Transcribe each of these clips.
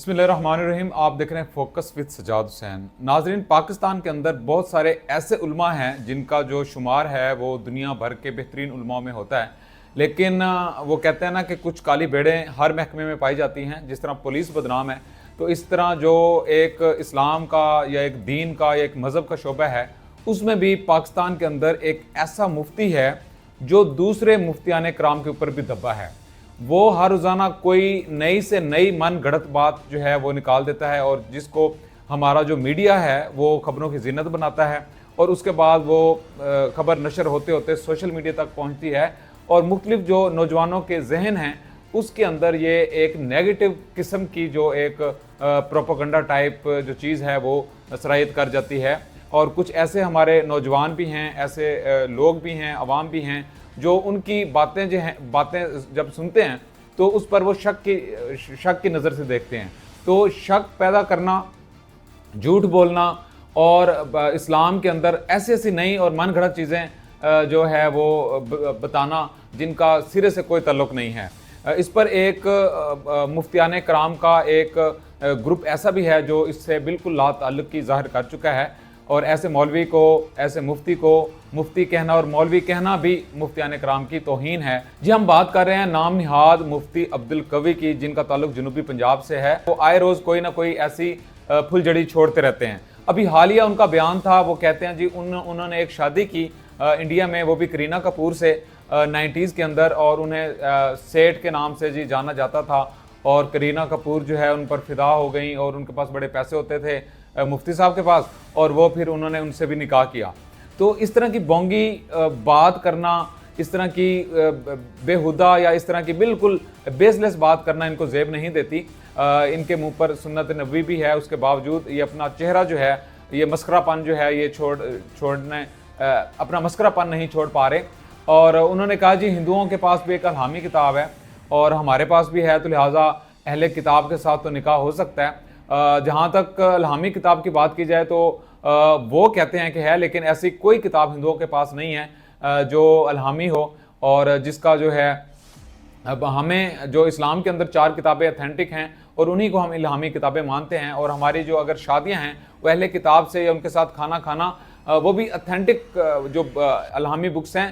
बिस्मिल्लाहिर्रहमानिर्रहीम। आप देख रहे हैं फोकस विद सजाद हुसैन। नाजरीन, पाकिस्तान के अंदर बहुत सारे ऐसे उलमा हैं जिनका जो शुमार है वो दुनिया भर के बेहतरीन उलमा में होता है, लेकिन वो कहते हैं ना कि कुछ काली भेड़ें हर महकमे में पाई जाती हैं। जिस तरह पुलिस बदनाम है, तो इस तरह जो एक इस्लाम का या एक दीन का या एक मज़हब का शोबा है, उसमें भी पाकिस्तान के अंदर एक ऐसा मुफ्ती है जो दूसरे मुफ्तियान कराम के ऊपर भी दबा है। वो हर रोज़ाना कोई नई से नई मन गढ़ंत बात जो है वो निकाल देता है, और जिसको हमारा जो मीडिया है वो ख़बरों की जीनत बनाता है, और उसके बाद वो ख़बर नशर होते होते सोशल मीडिया तक पहुंचती है, और मुख्तलिफ जो नौजवानों के जहन हैं उसके अंदर ये एक नेगेटिव किस्म की जो एक प्रोपोगंडा टाइप जो चीज़ है वो सरायत कर जाती है। और कुछ ऐसे हमारे नौजवान भी हैं, ऐसे लोग भी हैं, अवाम भी हैं, जो उनकी बातें जो हैं, बातें जब सुनते हैं तो उस पर वो शक की नज़र से देखते हैं। तो शक पैदा करना, झूठ बोलना और इस्लाम के अंदर ऐसी ऐसी नई और मन घड़त चीज़ें जो है वो बताना जिनका सिरे से कोई ताल्लुक़ नहीं है। इस पर एक मुफ्तियान कराम का एक ग्रुप ऐसा भी है जो इससे बिल्कुल ला ताल्लुक़ की ज़ाहिर कर चुका है, और ऐसे मौलवी को, ऐसे मुफ्ती को मुफ्ती कहना और मौलवी कहना भी मुफ्तियान कराम की तौहीन है। जी, हम बात कर रहे हैं नाम निहाद मुफ्ती अब्दुल कवी की, जिनका ताल्लुक जनूबी पंजाब से है। वो आए रोज़ कोई ना कोई ऐसी फुलझड़ी छोड़ते रहते हैं। अभी हालिया उनका बयान था, वो कहते हैं जी उन्होंने एक शादी की इंडिया में, वो भी करीना कपूर से 90s के अंदर, और उन्हें सेठ के नाम से जी जाना जाता था, और करीना कपूर जो है उन पर फिदा हो गई, और उनके पास बड़े पैसे होते थे मुफ्ती साहब के पास, और वो फिर उन्होंने उनसे भी निकाह किया। तो इस तरह की बोंगी बात करना, इस तरह की बेहुदा या इस तरह की बिल्कुल बेसलेस बात करना इनको जेब नहीं देती। इनके मुंह पर सुन्नत नबवी भी है, उसके बावजूद ये अपना चेहरा जो है, ये मस्करापन जो है, ये छोड़ने अपना मस्करापन नहीं छोड़ पा रहे। और उन्होंने कहा जी हिंदुओं के पास भी एक अलहामी किताब है और हमारे पास भी है, तो लिहाजा अहले किताब के साथ तो निकाह हो सकता है। जहाँ तक अलहामी किताब की बात की जाए तो वो कहते हैं कि है, लेकिन ऐसी कोई किताब हिंदुओं के पास नहीं है जो अलहामी हो, और जिसका जो है अब हमें जो इस्लाम के अंदर 4 किताबें अथेंटिक हैं और उन्हीं को हम इल्हामी किताबें मानते हैं। और हमारी जो अगर शादियां हैं वो अहले किताब से या उनके साथ खाना खाना वो भी अथेंटिक जो इल्हामी बुक्स हैं,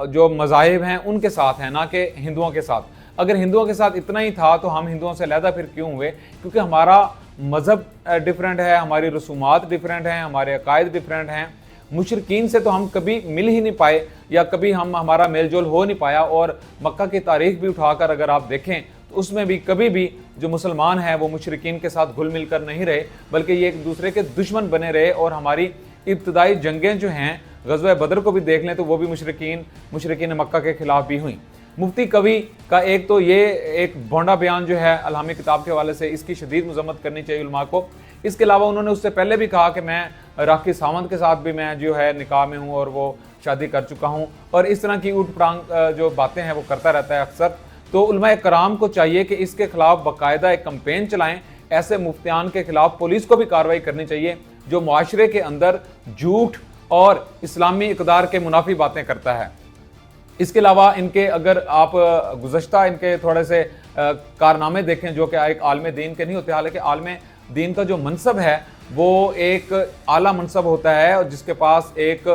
जो मज़ाहिब हैं उनके साथ हैं, ना कि हिंदुओं के साथ। अगर हिंदुओं के साथ इतना ही था तो हम हिंदुओं से अलहदा फिर क्यों हुए? क्योंकि हमारा मज़हब डिफरेंट है, हमारी रसूमात डिफरेंट हैं, हमारे अकायद डिफरेंट हैं। मुशरिकीन से तो हम कभी मिल ही नहीं पाए, या कभी हमारा मेल जोल हो नहीं पाया। और मक्का की तारीख भी उठाकर अगर आप देखें तो उसमें भी कभी भी जो मुसलमान हैं वो मुशरिकीन के साथ घुल मिल कर नहीं रहे, बल्कि ये एक दूसरे के दुश्मन बने रहे। और हमारी इब्तदाई जंगें जो हैं, ग़ज़वा बदर को भी देख लें तो वो भी मुशरिकीन मक्का के खिलाफ भी हुई। मुफ्ती कवी का एक तो ये एक भोंडा बयान जो है अलहामी किताब के हवाले से, इसकी शदीद मज़म्मत करनी चाहिए उलमा को। इसके अलावा उन्होंने उससे पहले भी कहा कि मैं राखी सावंत के साथ भी मैं जो है निकाह में हूँ और वो शादी कर चुका हूँ, और इस तरह की ऊट पटांग जो बातें हैं वो करता रहता है अक्सर। तो उलमा कराम को चाहिए कि इसके खिलाफ बाकायदा एक कंपेन चलाएँ। ऐसे मुफ्तियान के खिलाफ पुलिस को भी कार्रवाई करनी चाहिए जो माशरे के अंदर झूठ और इस्लामी इक़दार के मुनाफी बातें करता है। इसके अलावा इनके अगर आप गुज़श्ता इनके थोड़े से कारनामे देखें जो कि एक आलम दीन के नहीं होते, हालांकि आलम दीन का जो मनसब है वो एक आला मनसब होता है, और जिसके पास एक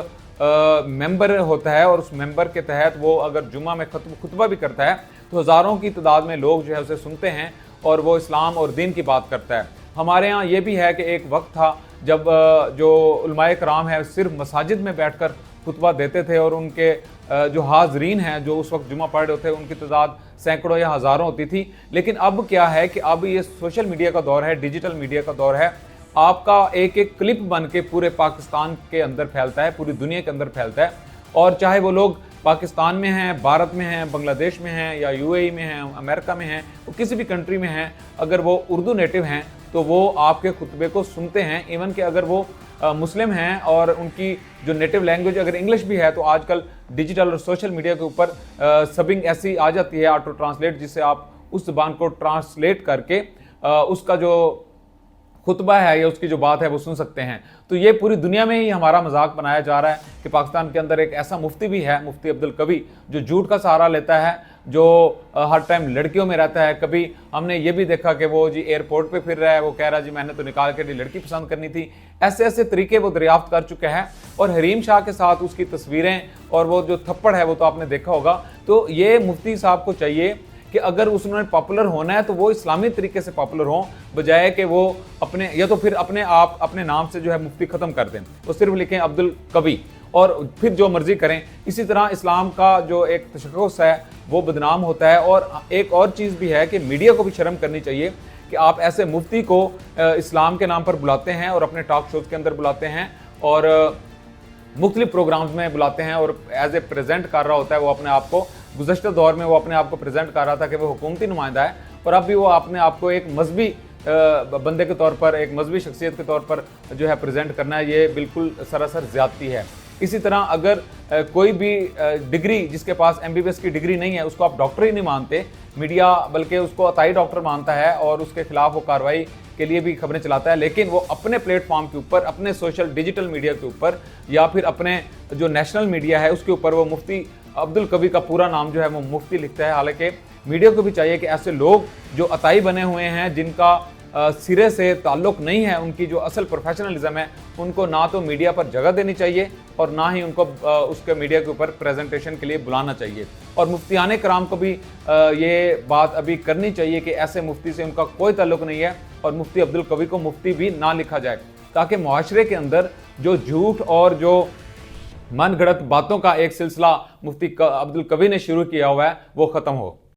मेंबर होता है, और उस मेंबर के तहत वो अगर जुम्मा में खुतबा भी करता है तो हज़ारों की तादाद में लोग जो है उसे सुनते हैं, और वो इस्लाम और दीन की बात करता है। हमारे यहाँ ये भी है कि एक वक्त था जब जो उलमाए कराम है सिर्फ मसाजिद में बैठकर खुतबा देते थे, और उनके जो हाजरीन हैं जो उस वक्त जुमा पढ़ रहे थे उनकी तादाद सैकड़ों या हज़ारों होती थी। लेकिन अब क्या है कि अब ये सोशल मीडिया का दौर है, डिजिटल मीडिया का दौर है। आपका एक एक क्लिप बन के पूरे पाकिस्तान के अंदर फैलता है, पूरी दुनिया के अंदर फैलता है। और चाहे वो लोग पाकिस्तान में हैं, भारत में हैं, बांग्लादेश में हैं, या यूएई में हैं, अमेरिका में हैं, वो किसी भी कंट्री में हैं, अगर वो उर्दू नेटिव हैं तो वो आपके खुतबे को सुनते हैं। इवन कि अगर वो मुस्लिम हैं और उनकी जो नेटिव लैंग्वेज अगर इंग्लिश भी है, तो आजकल डिजिटल और सोशल मीडिया के ऊपर सबिंग ऐसी आ जाती है, ऑटो ट्रांसलेट, जिससे आप उस ज़बान को ट्रांसलेट करके उसका जो खुतबा है या उसकी जो बात है वो सुन सकते हैं। तो ये पूरी दुनिया में ही हमारा मजाक बनाया जा रहा है कि पाकिस्तान के अंदर एक ऐसा मुफ्ती भी है, मुफ्ती अब्दुल कवी, जो झूठ का सहारा लेता है जो हर टाइम लड़कियों में रहता है। कभी हमने ये भी देखा कि वो जी एयरपोर्ट पे फिर रहा है, वो कह रहा जी मैंने तो निकाल के लड़की पसंद करनी थी। ऐसे ऐसे तरीके वो दरियाफ्त कर चुके हैं। और हरीम शाह के साथ उसकी तस्वीरें और वो जो थप्पड़ है वो तो आपने देखा होगा। तो ये मुफ्ती साहब को चाहिए कि अगर उसने पॉपुलर होना है तो वो इस्लामी तरीके से पॉपुलर हो, बजाय कि वो अपने या तो फिर अपने आप अपने नाम से जो है मुफ्ती ख़त्म कर दें, वो सिर्फ लिखें अब्दुल कवी और फिर जो मर्जी करें। इसी तरह इस्लाम का जो एक तशख़्ख़ुस है वो बदनाम होता है। और एक और चीज़ भी है कि मीडिया को भी शर्म करनी चाहिए कि आप ऐसे मुफ्ती को इस्लाम के नाम पर बुलाते हैं और अपने टॉक शोज़ के अंदर बुलाते हैं और मुख्तलिफ प्रोग्राम्स में बुलाते हैं और एज ए प्रेजेंट कर रहा होता है वो अपने आप को। गुज़श्ता दौर में वो अपने आप को प्रेजेंट कर रहा था कि वो हुकूमती नुमाइंदा है, और अब भी वो अपने आप को एक मजहबी बंदे के तौर पर, एक मजहबी शख्सियत के तौर पर जो है प्रेजेंट करना है, ये बिल्कुल सरासर ज़्यादती है। इसी तरह अगर कोई भी डिग्री, जिसके पास MBBS की डिग्री नहीं है, उसको आप डॉक्टर ही नहीं मानते, मीडिया बल्कि उसको अताई डॉक्टर मानता है और उसके खिलाफ वो कार्रवाई के लिए भी खबरें चलाता है, लेकिन वो अपने प्लेटफॉर्म के ऊपर, अपने सोशल डिजिटल मीडिया के ऊपर या फिर अपने जो नेशनल मीडिया है उसके ऊपर वो मुफ्ती अब्दुल कवी का पूरा नाम जो है वो मुफ्ती लिखता है। हालांकि मीडिया को भी चाहिए कि ऐसे लोग जो अताई बने हुए हैं, जिनका सिरे से ताल्लुक नहीं है, उनकी जो असल प्रोफेशनलिज्म है, उनको ना तो मीडिया पर जगह देनी चाहिए और ना ही उनको उसके मीडिया के ऊपर प्रेजेंटेशन के लिए बुलाना चाहिए। और मुफ्तियान कराम को भी ये बात अभी करनी चाहिए कि ऐसे मुफ्ती से उनका कोई ताल्लुक नहीं है और मुफ्ती अब्दुल कवी को मुफ्ती भी ना लिखा जाए, ताकि मुआशरे के अंदर जो झूठ और जो मन गढ़ंत बातों का एक सिलसिला मुफ्ती अब्दुल कवी ने शुरू किया हुआ है वो ख़त्म हो।